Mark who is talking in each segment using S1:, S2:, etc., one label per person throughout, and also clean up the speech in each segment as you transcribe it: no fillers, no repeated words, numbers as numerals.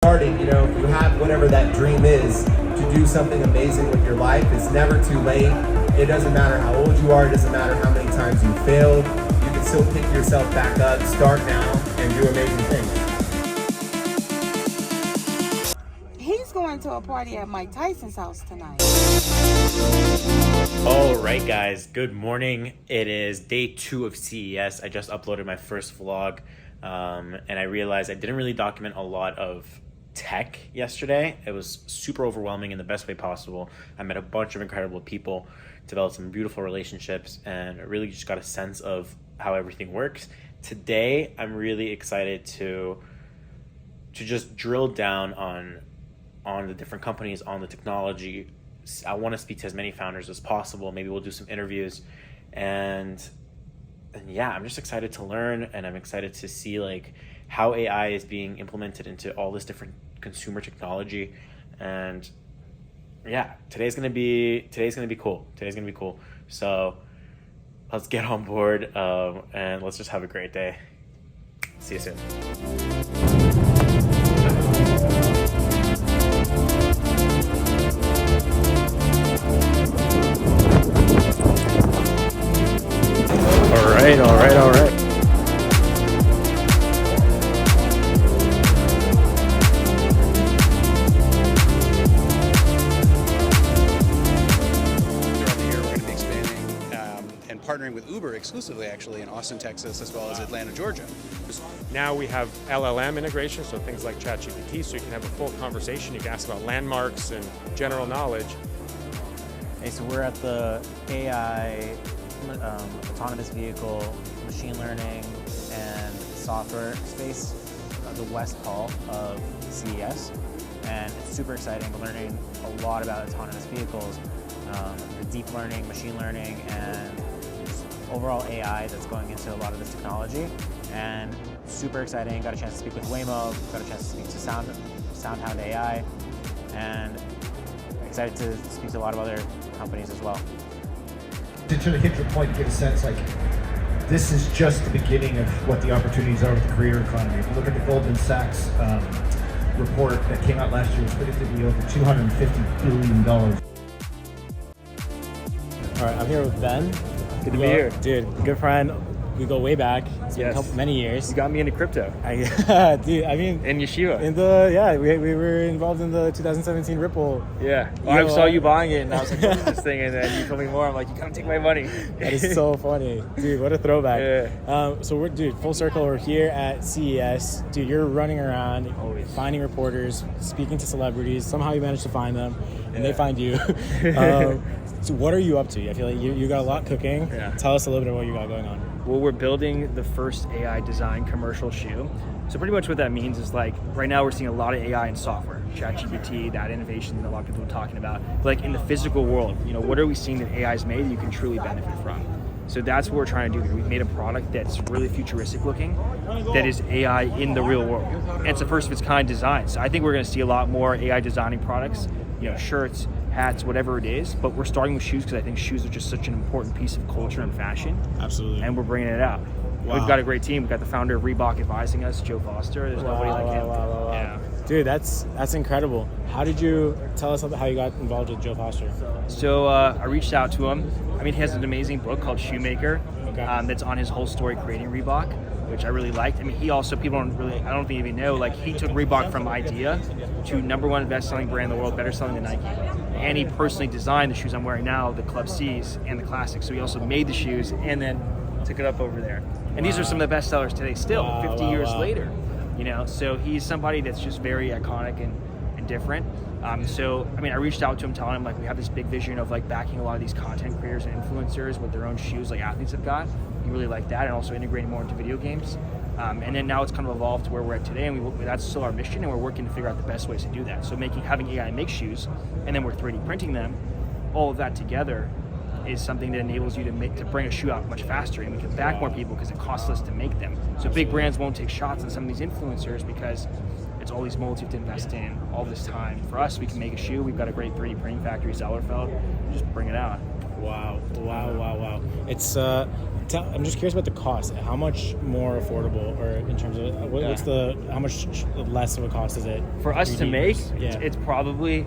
S1: Starting, if you have whatever that dream is to do something amazing with your life, it's never too late. It doesn't matter how old you are, it doesn't matter how many times you failed, you can still pick yourself back up, start now, and do amazing things.
S2: He's going to a party at Mike Tyson's house tonight.
S3: All right, guys, good morning. It is day 2 of CES. I just uploaded my first vlog, and I realized I didn't really document a lot of tech yesterday. It was super overwhelming in the best way possible. I met a bunch of incredible people, developed some beautiful relationships, and really just got a sense of how everything works. Today, I'm really excited to just drill down on the different companies, on the technology. I want to speak to as many founders as possible. Maybe we'll do some interviews, and yeah, I'm just excited to learn, and I'm excited to see like how AI is being implemented into all this different consumer technology. And yeah, today's gonna be cool. So let's get on board, and let's just have a great day. See you soon. All right.
S4: Partnering with Uber exclusively, actually, in Austin, Texas, as well as Atlanta, Georgia.
S5: Now we have LLM integration, so things like ChatGPT, so you can have a full conversation. You can ask about landmarks and general knowledge.
S6: Hey, so we're at the AI, autonomous vehicle, machine learning, and software space, the West Hall of CES, and it's super exciting. We're learning a lot about autonomous vehicles, the deep learning, machine learning, and overall AI that's going into a lot of this technology, and super exciting. Got a chance to speak with Waymo, got a chance to speak to SoundHound AI, and excited to speak to a lot of other companies as well.
S7: To try to hit your point, get a sense like this is just the beginning of what the opportunities are with the creator economy. If you look at the Goldman Sachs report that came out last year, it's predicted to be over $250 billion.
S6: All right, I'm here with Ben.
S3: Good to be here.
S6: Dude, good friend. We go way back. It's been many years.
S3: You got me into crypto.
S6: Dude, I mean...
S3: In Yeshiva.
S6: We were involved in the 2017 Ripple.
S3: Yeah. I saw you buying it, and I was like, what is this thing? And then you told me more. I'm like, you gotta take my money.
S6: That is so funny. Dude, what a throwback.
S3: Yeah.
S6: So we're full circle. We're here at CES. Dude, you're running around, finding reporters, speaking to celebrities. Somehow you managed to find them, and they find you. So what are you up to? I feel like you got a lot cooking.
S8: Yeah.
S6: Tell us a little bit of what you got going on.
S8: Well, we're building the first AI design commercial shoe. So pretty much what that means is like right now we're seeing a lot of AI in software, ChatGPT, that innovation that a lot of people are talking about. But like in the physical world, what are we seeing that AI is made that you can truly benefit from? So that's what we're trying to do here. We've made a product that's really futuristic looking, that is AI in the real world. And it's a first of its kind design. So I think we're going to see a lot more AI designing products, shirts, hats, whatever it is, but we're starting with shoes because I think shoes are just such an important piece of culture and fashion.
S6: Absolutely.
S8: And we're bringing it out.
S6: Wow.
S8: We've got a great team. We've got the founder of Reebok advising us, Joe Foster. There's nobody like him.
S6: Wow.
S8: Yeah.
S6: Dude, that's incredible. How did you tell us how you got involved with Joe Foster?
S8: So I reached out to him. He has an amazing book called Shoemaker.
S6: Okay.
S8: That's on his whole story creating Reebok, which I really liked. He also, I don't think even know, he took Reebok from idea to #1 best-selling brand in the world, better selling than Nike. And he personally designed the shoes I'm wearing now, the Club C's and the Classics. So he also made the shoes and then took it up over there. And these are some of the best sellers today still, 50 years later. So he's somebody that's just very iconic and different. I reached out to him telling him we have this big vision of backing a lot of these content creators and influencers with their own shoes like athletes have got. He really liked that, and also integrating more into video games. And then now it's kind of evolved to where we're at today, and that's still our mission, and we're working to figure out the best ways to do that. So having AI make shoes, and then we're 3D printing them, all of that together is something that enables you to bring a shoe out much faster, and we can back more people because it costs less to make them. So big brands won't take shots on some of these influencers because it's all these molds you have to invest in, all this time. For us, we can make a shoe. We've got a great 3D printing factory, Zellerfeld, just bring it out.
S9: Wow. It's I'm just curious about the cost. How much more affordable, or in terms of how much less of a cost is it
S8: For us to make,
S9: Yeah.
S8: it's probably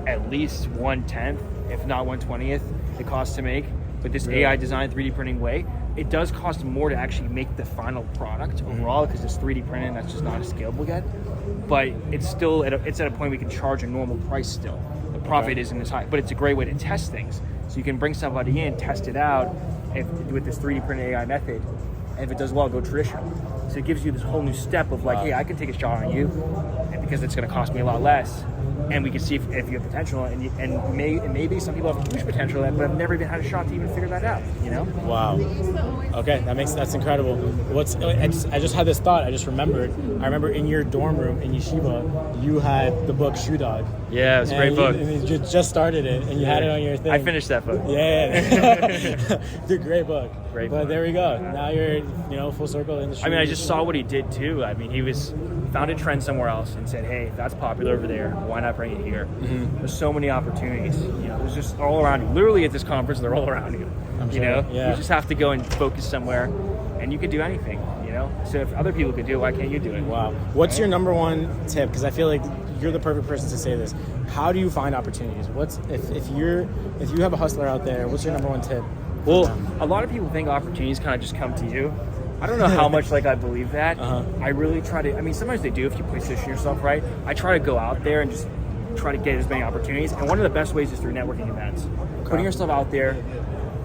S8: at least 1/10, if not 1/20th, the cost to make. With this AI design 3D printing way, it does cost more to actually make the final product overall, because it's 3D printed and that's just not scalable yet. But it's still it's at a point we can charge a normal price still. The profit isn't as high, but it's a great way to test things. So you can bring somebody in, test it out with this 3D printed AI method, and if it does well, go traditional. So it gives you this whole new step of like, hey, I can take a shot on you, and because it's going to cost me a lot less, and we can see if you have potential, and maybe some people have huge potential, but have never even had a shot to even figure that out. You know?
S9: Wow. Okay, that's incredible. I just had this thought. I just remembered. I remember in your dorm room in Yeshiva, you had the book Shoe Dog.
S8: Yeah, it was a great book.
S9: And you just started it, and you had it on your thing.
S8: I finished that book.
S9: Yeah. It's a great book. But there we go. Now you're, full circle in the shoe.
S8: I mean, I just saw what he did too. I mean, he found a trend somewhere else and said, hey, that's popular over there. Why not bring it here?
S9: Mm-hmm.
S8: There's so many opportunities. There's just all around you. Literally at this conference, they're all around you.
S9: Yeah.
S8: You just have to go and focus somewhere, and you can do anything. So if other people could do it, why can't you do it?
S9: Wow. What's your number one tip? Because I feel like you're the perfect person to say this. How do you find opportunities? If you have a hustler out there, what's your number one tip?
S8: Well, a lot of people think opportunities kind of just come to you. I don't know how much I believe that. I really try to. I mean, sometimes they do if you position yourself right. I try to go out there and just try to get as many opportunities. And one of the best ways is through networking events. Putting yourself out there.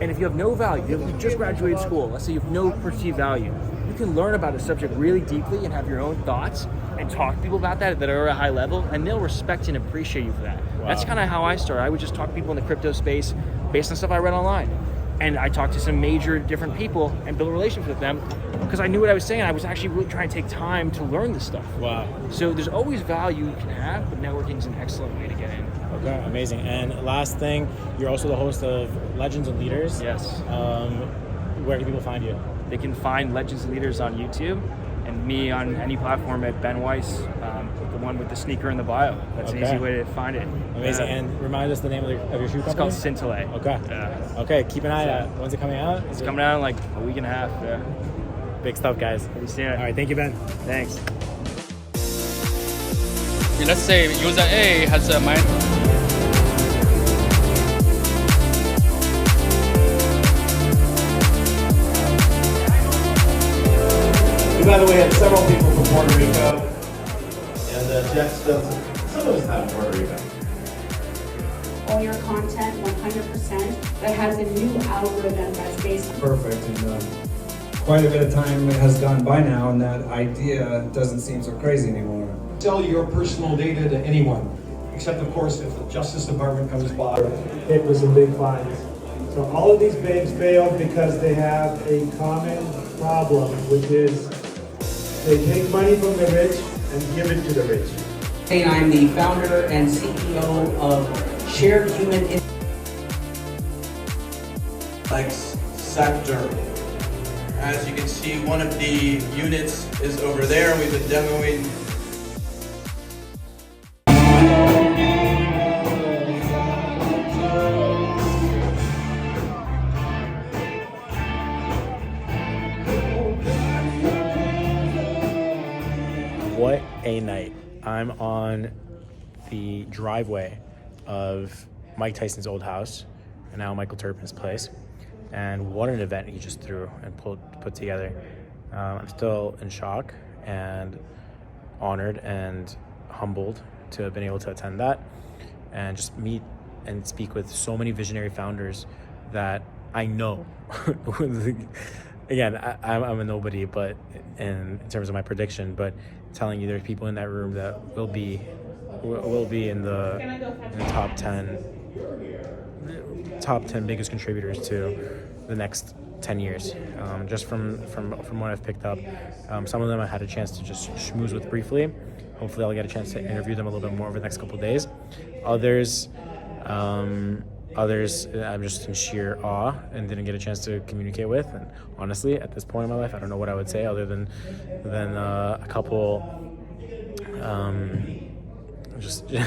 S8: And if you have no value, you just graduated school, let's say you have no perceived value, you can learn about a subject really deeply and have your own thoughts and talk to people about that are at a high level, and they'll respect and appreciate you for that. Wow. That's kind of how I started. I would just talk to people in the crypto space based on stuff I read online. And I talked to some major different people and built relationships with them because I knew what I was saying. I was actually really trying to take time to learn this stuff.
S9: Wow.
S8: So there's always value you can have, but networking is an excellent way to get in.
S9: Okay, amazing. And last thing, you're also the host of Legends and Leaders.
S8: Yes.
S9: Where can people find you?
S8: They can find Legends and Leaders on YouTube, and me on any platform at Ben Weiss, the one with the sneaker in the bio. That's an easy way to find it.
S9: Amazing. And remind us the name of your shoe company?
S8: It's called Syntilay.
S9: Okay.
S8: Yeah.
S9: Okay, keep an eye out. When's it coming out?
S8: It's coming out in like a week and a half. Yeah.
S9: Big stuff, guys.
S8: Have you seen it?
S9: All right, thank you, Ben.
S8: Thanks.
S10: Let's say user A has a mind.
S1: We, by the way, had several people from Puerto Rico, and Jeff does some of us out of Puerto Rico.
S11: All your content 100% that has a new algorithm that's based.
S12: Perfect, and quite a bit of time has gone by now, and that idea doesn't seem so crazy anymore.
S13: Sell your personal data to anyone, except of course if the Justice Department comes by.
S14: It was a big find. So all of these banks failed because they have a common problem, which is they take money from the rich and give it to the rich.
S15: And I'm the founder and CEO of Shared Human
S16: Sector. As you can see, one of the units is over there. We've been demoing.
S9: What a night. I'm on the driveway of Mike Tyson's old house, and now Michael Terpin's place. And what an event he just threw and put together. I'm still in shock and honored and humbled to have been able to attend that and just meet and speak with so many visionary founders that I know. Again, I'm a nobody, but in terms of my prediction, but telling you there's people in that room that will be in the top 10 biggest contributors to the next 10 years. Just from what I've picked up, some of them I had a chance to just schmooze with briefly. Hopefully I'll get a chance to interview them a little bit more over the next couple of days. Others, I'm just in sheer awe and didn't get a chance to communicate with. And honestly, at this point in my life, I don't know what I would say other than a couple just you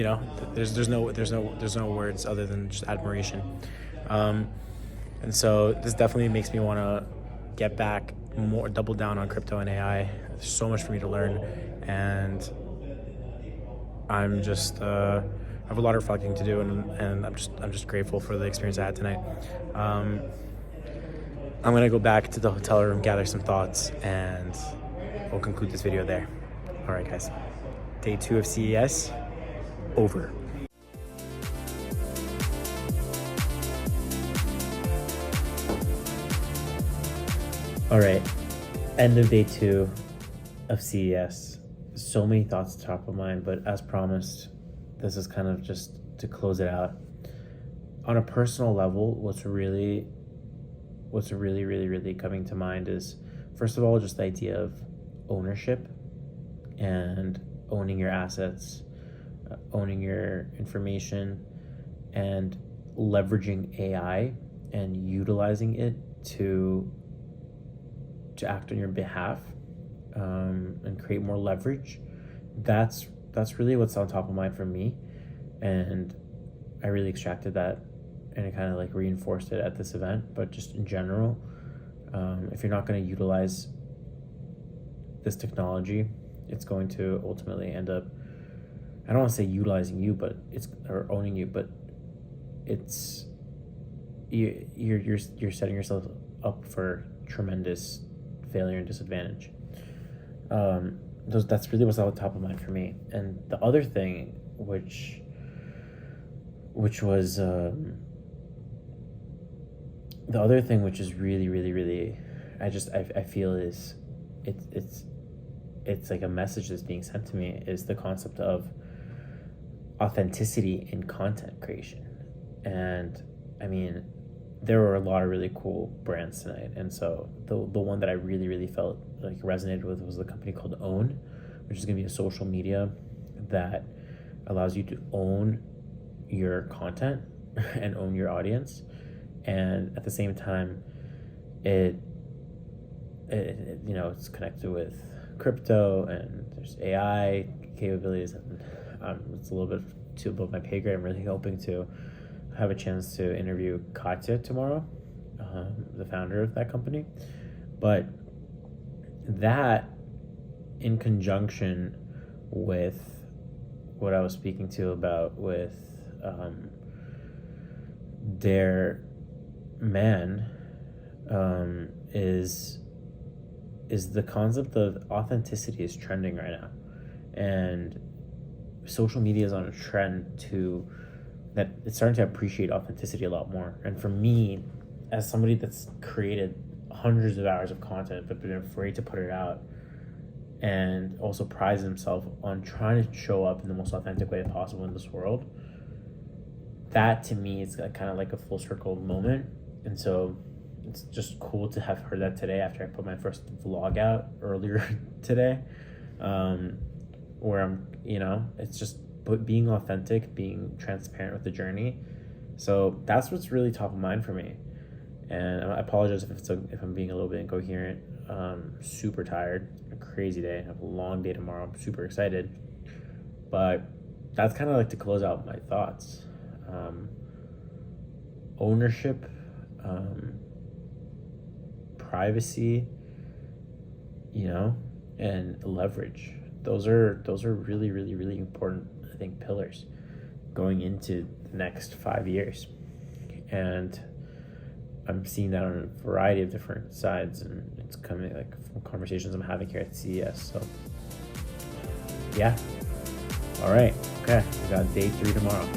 S9: know, there's no words other than just admiration. And so this definitely makes me want to get back more, double down on crypto and AI. There's so much for me to learn, and I'm just I have a lot of reflecting to do, and I'm just grateful for the experience I had tonight. I'm gonna go back to the hotel room, gather some thoughts, and we'll conclude this video there. All right, guys. Day 2 of CES over.
S3: All right, end of day 2 of CES. So many thoughts top of mind, but as promised, this is kind of just to close it out. On a personal level, what's really coming to mind is, first of all, just the idea of ownership and owning your assets, owning your information, and leveraging AI and utilizing it to act on your behalf, and create more leverage. That's really what's on top of mind for me, and I really extracted that and it kind of like reinforced it at this event. But just in general, if you're not going to utilize this technology, it's going to ultimately end up, I don't want to say utilizing you, but or owning you, but it's you're setting yourself up for tremendous failure and disadvantage. That's really what's on top of mind for me. And the other thing, which was the other thing which is really I feel is it's like a message that's being sent to me, is the concept of authenticity in content creation. And I mean, there were a lot of really cool brands tonight, and so the one that I really felt like resonated with was the company called Own, which is going to be a social media that allows you to own your content and own your audience, and at the same time it you know, it's connected with crypto and there's AI capabilities, and it's a little bit too above my pay grade. I'm really hoping to have a chance to interview Katya tomorrow, the founder of that company. But that, in conjunction with what I was speaking to about with Dhar Mann, is the concept of authenticity is trending right now, and social media is on a trend to that it's starting to appreciate authenticity a lot more. And for me, as somebody that's created hundreds of hours of content but been afraid to put it out, and also prides himself on trying to show up in the most authentic way possible in this world, that to me is kind of like a full circle moment. And so it's just cool to have heard that today after I put my first vlog out earlier today, where I'm, you know, it's just being authentic, being transparent with the journey. So that's what's really top of mind for me. And I apologize if I'm being a little bit incoherent. Super tired, a crazy day. I have a long day tomorrow. I'm super excited. But that's kind of like to close out my thoughts. Ownership, privacy, you know, and leverage. Those are really important, I think, pillars going into the next 5 years. And I'm seeing that on a variety of different sides, and it's coming like from conversations I'm having here at CES. So yeah. All right. Okay. We got day 3 tomorrow.